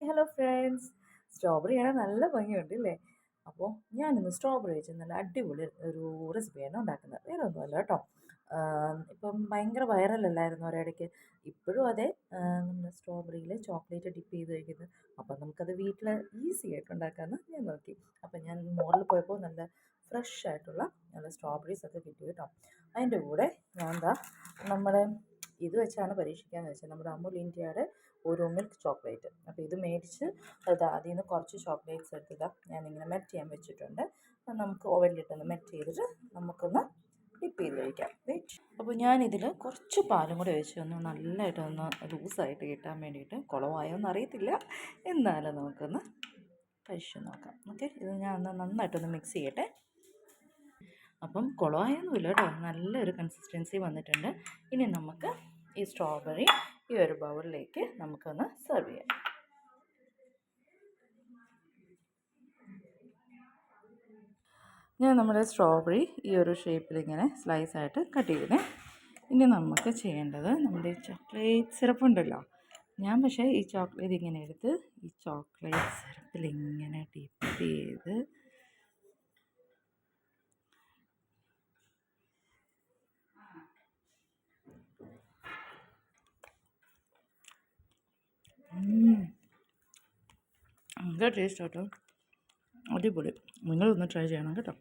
Hello friends, സ്ട്രോബെറിയാണ് നല്ല ഭംഗിയുണ്ട് അല്ലേ? അപ്പോൾ ഞാനിന്ന് സ്ട്രോബെറി വെച്ച് നല്ല അടിപൊളി ഒരു റെസിപ്പിയാണ് ഉണ്ടാക്കുന്നത്. വേറെ ഒന്നുമല്ല കേട്ടോ. ഇപ്പം ഭയങ്കര വൈറലല്ലായിരുന്നു ഒരിടയ്ക്ക്. ഇപ്പോഴും അതെ. നമ്മുടെ സ്ട്രോബെറിയിൽ ചോക്ലേറ്റ് ഡിപ്പ് ചെയ്ത് കഴിക്കുന്നത്. അപ്പം നമുക്കത് വീട്ടിൽ ഈസി ആയിട്ട് ഉണ്ടാക്കാമെന്ന് ഞാൻ നോക്കി. അപ്പം ഞാൻ മോളിൽ പോയപ്പോൾ നല്ല ഫ്രഷ് ആയിട്ടുള്ള നല്ല സ്ട്രോബെറീസ് ഒക്കെ കിട്ടി കേട്ടോ. അതിൻ്റെ കൂടെ ഞാൻ എന്താ നമ്മുടെ ഇത് വെച്ചാണ് പരീക്ഷിക്കാമെന്ന് വെച്ചാൽ നമ്മുടെ അമുൽ ഇന്ത്യയുടെ ഒരു മിൽക്ക് ചോക്ലേറ്റ്. അപ്പോൾ ഇത് മേടിച്ച് അതിൽ നിന്ന് കുറച്ച് ചോക്ലേറ്റ്സ് എടുത്തതാ ഞാനിങ്ങനെ മെൽറ്റ് ചെയ്യാൻ വെച്ചിട്ടുണ്ട്. നമുക്ക് ഓവനിലിട്ടൊന്ന് മെൽറ്റ് ചെയ്തിട്ട് നമുക്കൊന്ന് ഡിപ്പ് ചെയ്ത് കഴിക്കാം. വെയിറ്റ്. അപ്പോൾ ഞാനിതിൽ കുറച്ച് പാലും കൂടെ ഒഴിച്ച് നല്ലതായിട്ടൊന്ന് ലൂസായിട്ട് കിട്ടാൻ വേണ്ടിയിട്ട്, കുളമായോന്ന് അറിയത്തില്ല, എന്നാലും നമുക്കൊന്ന് കഴിച്ച് നോക്കാം. ഓക്കെ, ഇത് ഞാൻ നന്നായിട്ടൊന്ന് മിക്സ് ചെയ്യട്ടെ. അപ്പം കുളമായൊന്നുമില്ല കേട്ടോ, നല്ലൊരു കൺസിസ്റ്റൻസി വന്നിട്ടുണ്ട്. ഇനി നമുക്ക് ഈ സ്ട്രോബെറി ഈ ഒരു ബൗളിലേക്ക് നമുക്കൊന്ന് സെർവ് ചെയ്യാം. ഞാൻ നമ്മുടെ സ്ട്രോബെറി ഈ ഒരു ഷേപ്പിൽ ഇങ്ങനെ സ്ലൈസായിട്ട് കട്ട് ചെയ്തേ. ഇനി നമുക്ക് ചെയ്യേണ്ടത് നമ്മുടെ ഈ ചോക്ലേറ്റ് സിറപ്പ് ഉണ്ടല്ലോ. ഞാൻ പക്ഷേ ഈ ചോക്ലേറ്റ് ഇങ്ങനെ എടുത്ത് ഈ ചോക്ലേറ്റ് സിറപ്പിൽ ഇങ്ങനെ ഡിപ്പ് ചെയ്ത് നല്ല ടേസ്റ്റ് കേട്ടോ, അടിപൊളി. നിങ്ങളൊന്ന് ട്രൈ ചെയ്യണം കേട്ടോ.